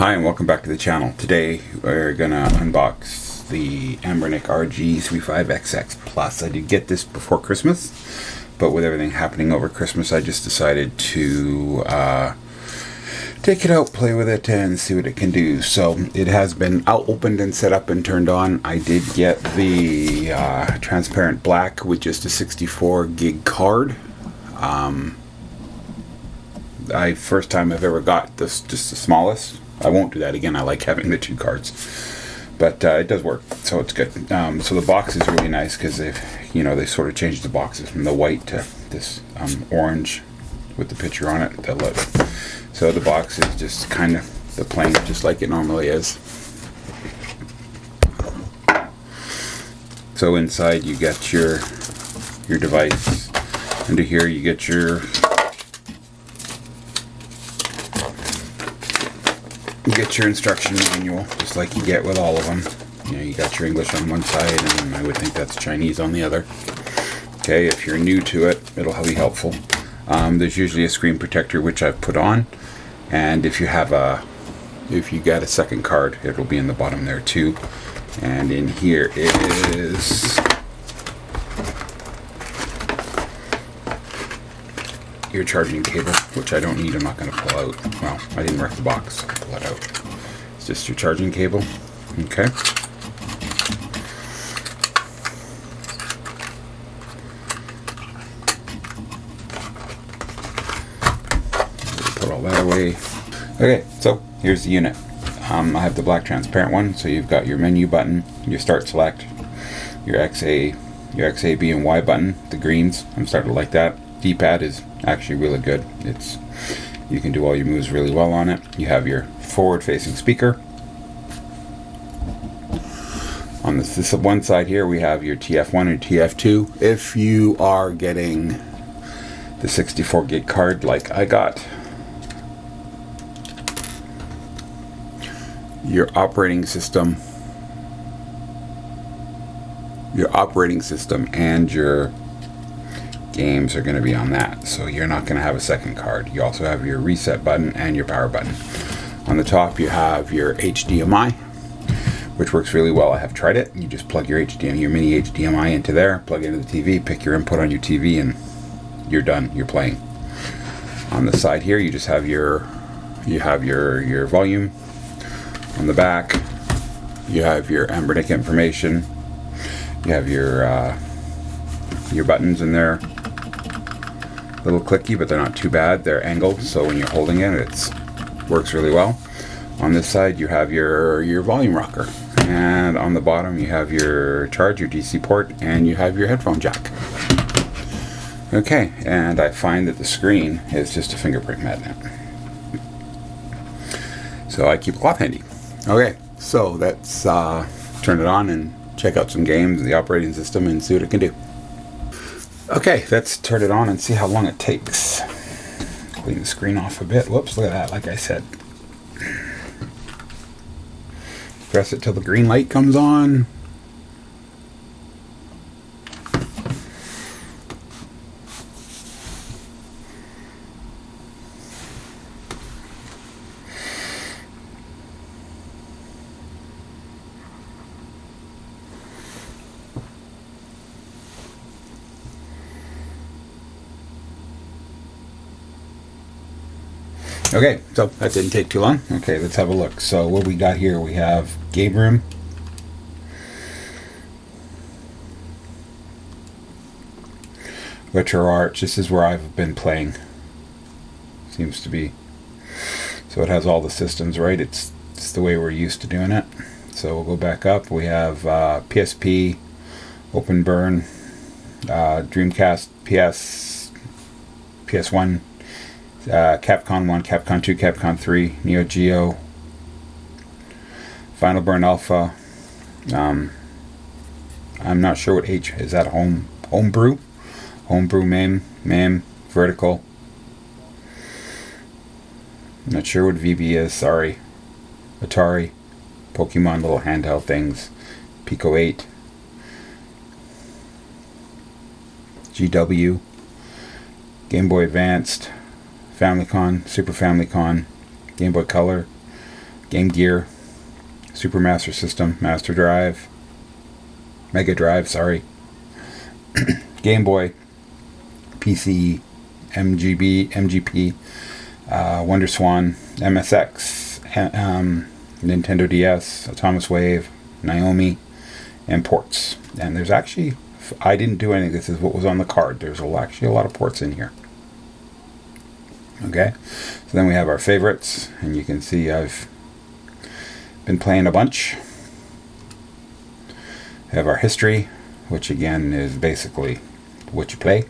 Hi and welcome back to the channel. Today we're gonna unbox the Anbernic RG35xx Plus. I did get this before Christmas, but with everything happening over Christmas I just decided to take it out, play with it, and see what it can do. So it has been out, opened and set up and turned on. I did get the transparent black with just a 64 gig card. First time I've ever got this, just the smallest. I won't do that again. I like having the two cards, but it does work, so it's good. So the box is really nice because they sort of changed the boxes from the white to this orange with the picture on it. So the box is just kind of the plain, just like it normally is. So inside you get your device. Under here you get your instruction manual, just like you get with all of them. You got your English on one side, and I would think that's Chinese on the other. Okay, if you're new to it, it'll be helpful. There's usually a screen protector which I've put on, and if you got a second card, it'll be in the bottom there too. And in here is your charging cable, which I don't need. I'm not going to pull out. Well, I didn't wreck the box, so I'll pull it out. It's just your charging cable. Okay. Put all that away. Okay, so here's the unit. I have the black transparent one, so you've got your menu button, your start select, your X, A, B, and Y button, the greens. I'm starting to like that. D-pad is actually really good. You can do all your moves really well on it. You have your forward-facing speaker. On this one side here, we have your TF1 and TF2. If you are getting the 64 gig card like I got, your operating system and your games are going to be on that, so you're not going to have a second card. You also have your reset button and your power button. On the top you have your HDMI, which works really well. I have tried it. You just plug your mini HDMI into there, plug it into the TV, pick your input on your TV, and you're done. You're playing. On the side here you just have your volume. On the back you have your Anbernic information. You have your buttons in there. A little clicky, but they're not too bad. They're angled, so when you're holding it, it works really well. On this side you have your volume rocker, and on the bottom you have your charge, your DC port, and you have your headphone jack. Okay, and I find that the screen is just a fingerprint magnet, so I keep a cloth handy. Okay, so let's turn it on and check out some games, the operating system, and see what it can do. Okay, let's turn it on and see how long it takes. Clean the screen off a bit. Whoops, look at that, like I said. Press it till the green light comes on. Okay, so that didn't take too long. Okay, let's have a look. So what we got here, we have game room, retro art. This is where I've been playing, seems to be. So it has all the systems, right? It's the way we're used to doing it. So we'll go back up. We have PSP, Open Burn, Dreamcast, PS1, Capcom 1, Capcom 2, Capcom 3, Neo Geo, Final Burn Alpha. I'm not sure what H is. That homebrew, MAME, Vertical. I'm not sure what VB is. Sorry. Atari, Pokemon, little handheld things, Pico 8, GW, Game Boy Advanced, Famicom, Super Famicom, Game Boy Color, Game Gear, Super Master System, Master Drive, Mega Drive, sorry, Game Boy, PC, MGP, Wonder Swan, MSX, Nintendo DS, Atomic Wave, Naomi, and ports. And there's actually, I didn't do anything. This is what was on the card. There's actually a lot of ports in here. Okay, so then we have our favorites, and you can see I've been playing a bunch. We have our history, which again is basically what you play.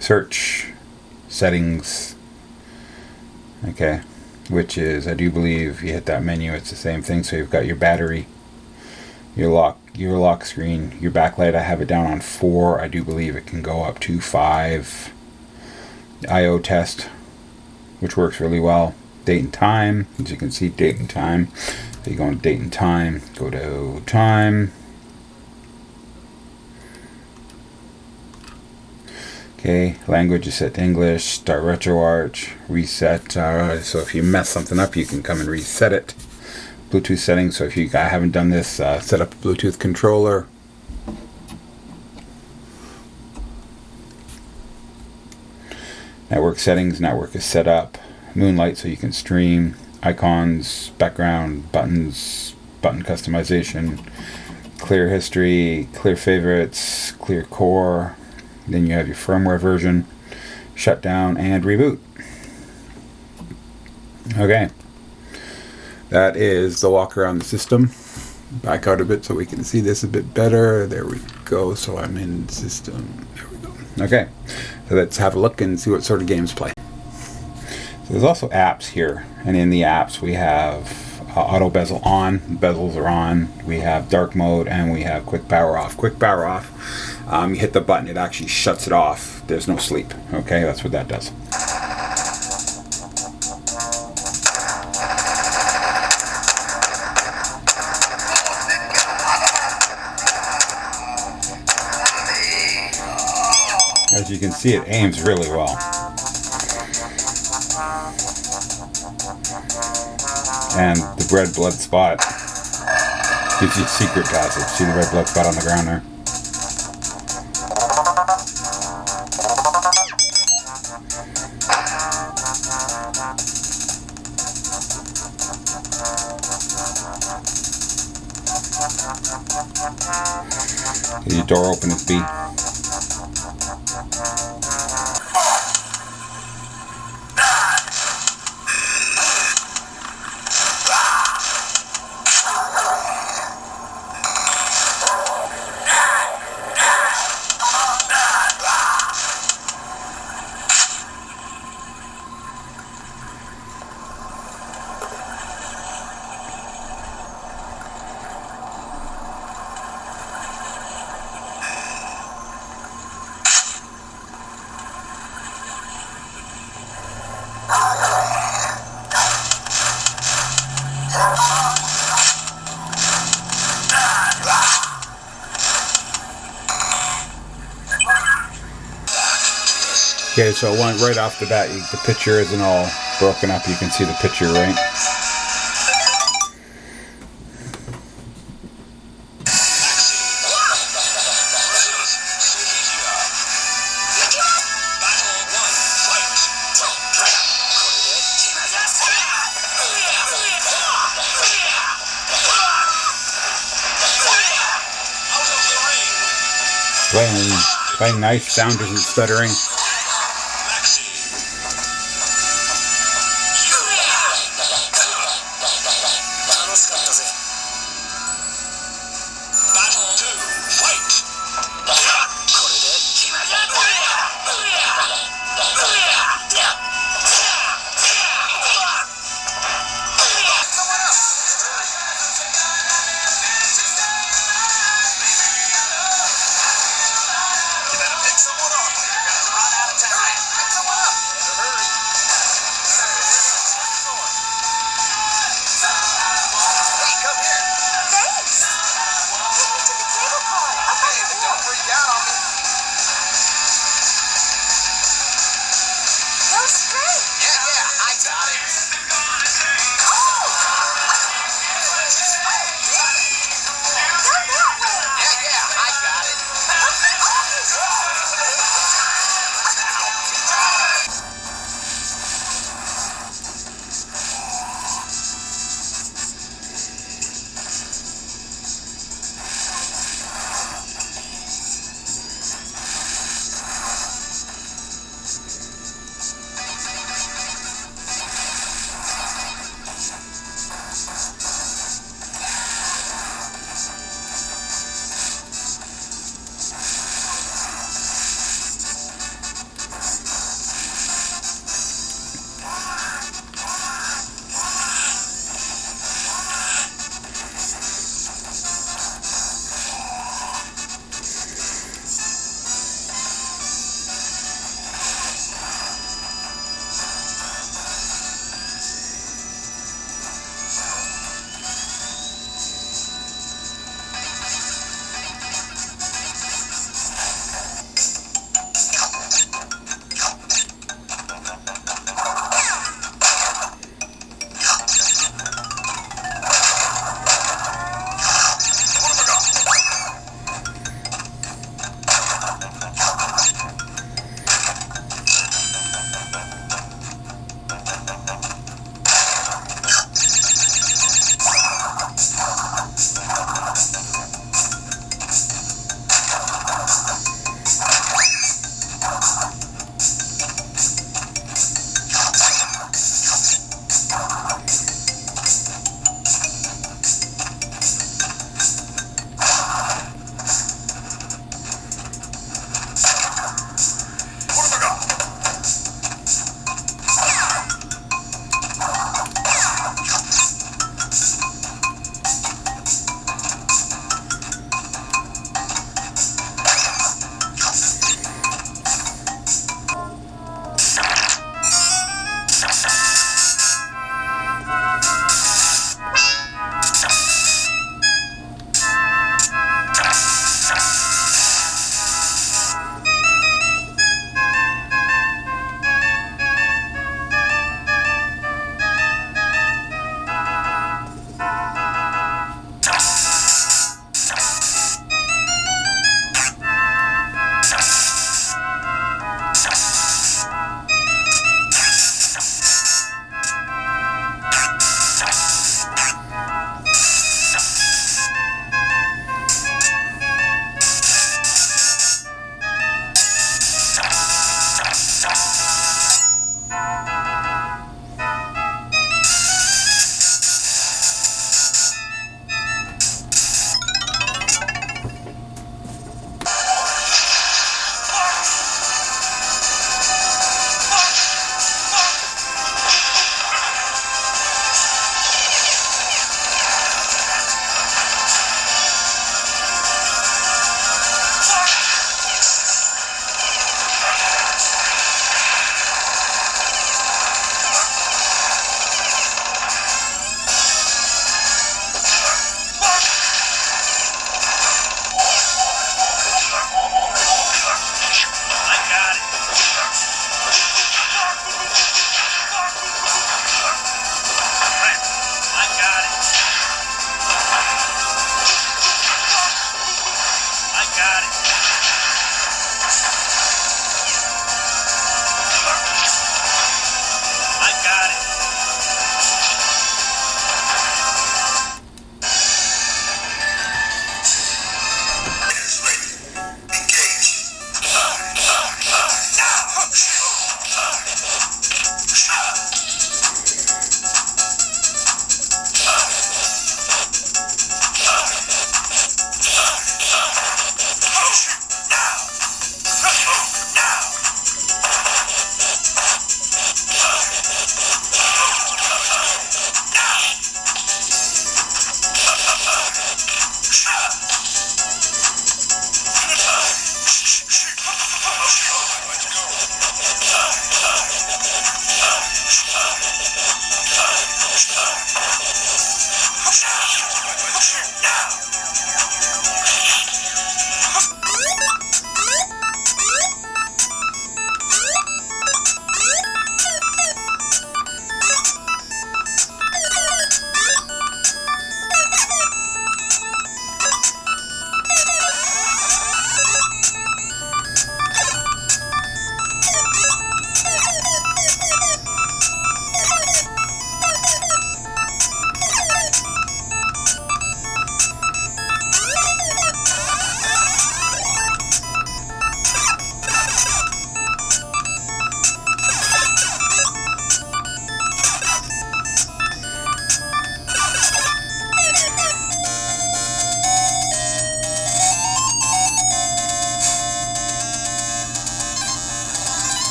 Search, settings, okay, which is, I do believe you hit that menu, it's the same thing. So you've got your battery, your lock screen, your backlight. I have it down on 4. I do believe it can go up to 5. I/O test, which works really well. Date and time, as you can see, date and time. So you go on date and time, go to time. Okay, language is set to English. Start RetroArch, reset. So if you mess something up, you can come and reset it. Bluetooth settings, so if you haven't done this, set up a Bluetooth controller. Network settings, network is set up. Moonlight, so you can stream. Icons, background, buttons, button customization. Clear history, clear favorites, clear core. Then you have your firmware version, shutdown, and reboot. Okay. That is the walk around the system. Back out a bit so we can see this a bit better. There we go. So I'm in system. There we go. Okay. So let's have a look and see what sort of games play. So there's also apps here. And in the apps we have auto bezel on. Bezels are on. We have dark mode and we have quick power off. Quick power off. You hit the button, it actually shuts it off. There's no sleep. Okay. That's what that does. As you can see, it aims really well. And the red blood spot gives you a secret passage. See the red blood spot on the ground there? Your door open is B. Okay, so one right off the bat, the picture isn't all broken up. You can see the picture, right? Playing nice, sound isn't stuttering.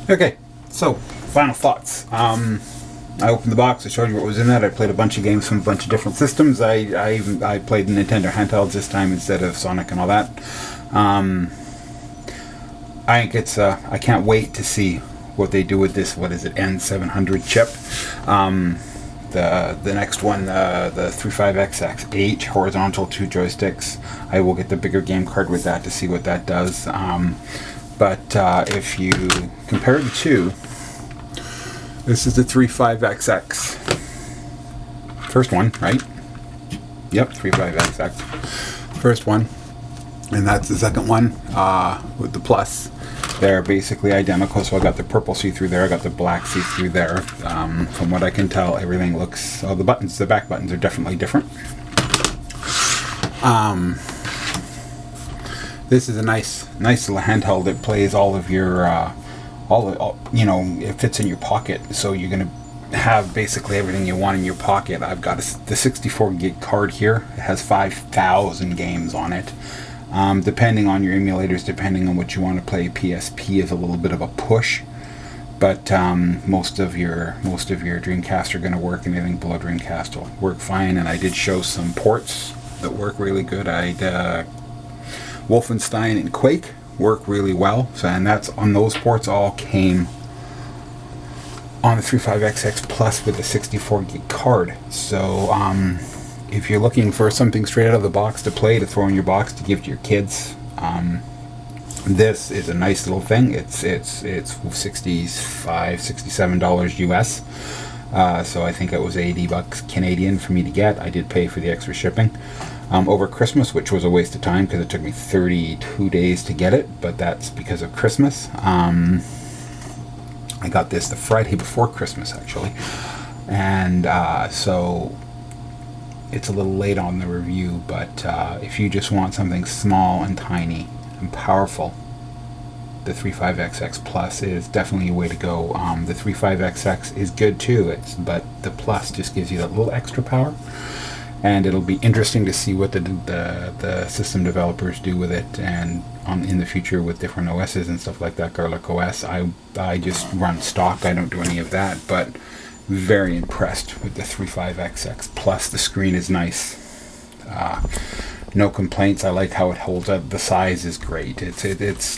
Okay, so final thoughts. I opened the box. I showed you what was in that. I played a bunch of games from a bunch of different systems. I played the Nintendo handhelds this time instead of Sonic and all that. I think it's. I can't wait to see what they do with this. What is it? N700 chip. The next one, the 35xx horizontal 2 joysticks. I will get the bigger game card with that to see what that does. But if you compare the two, this is the 35xx. First one, right? Yep, 35xx. First one. And that's the second one with the Plus. They're basically identical. So I got the purple see-through there. I got the black see-through there. From what I can tell, everything looks... Oh, the buttons, the back buttons are definitely different. This is a nice little handheld that plays all of your... you know, it fits in your pocket. So you're going to have basically everything you want in your pocket. I've got the 64 gig card here. It has 5,000 games on it. Depending on your emulators, depending on what you want to play, PSP is a little bit of a push, but most of your Dreamcast are going to work, and anything below Dreamcast will work fine. And I did show some ports that work really good. Wolfenstein and Quake work really well, so, and that's on those ports all came on the 35xx Plus with the 64 gig card. So if you're looking for something straight out of the box to play, to throw in your box, to give to your kids, this is a nice little thing. It's $67 US. So I think it was $80 Canadian for me to get. I did pay for the extra shipping over Christmas, which was a waste of time because it took me 32 days to get it, but that's because of Christmas. I got this the Friday before Christmas, actually, and so it's a little late on the review, but if you just want something small and tiny and powerful, the 35xx Plus is definitely a way to go. The 35xx is good too, but the Plus just gives you that little extra power, and it'll be interesting to see what the system developers do with it, and in the future with different OSs and stuff like that. Garlic OS, I just run stock. I don't do any of that, but very impressed with the 35xx Plus. The screen is nice. No complaints. I like how it holds up. The size is great. It's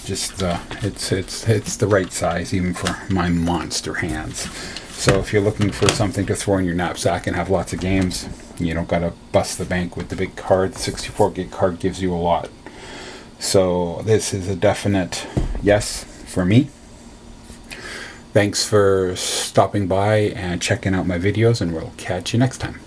just it's the right size even for my monster hands. So if you're looking for something to throw in your knapsack and have lots of games, you don't gotta bust the bank with the big card. The 64 gig card gives you a lot. So this is a definite yes for me. Thanks for stopping by and checking out my videos, and we'll catch you next time.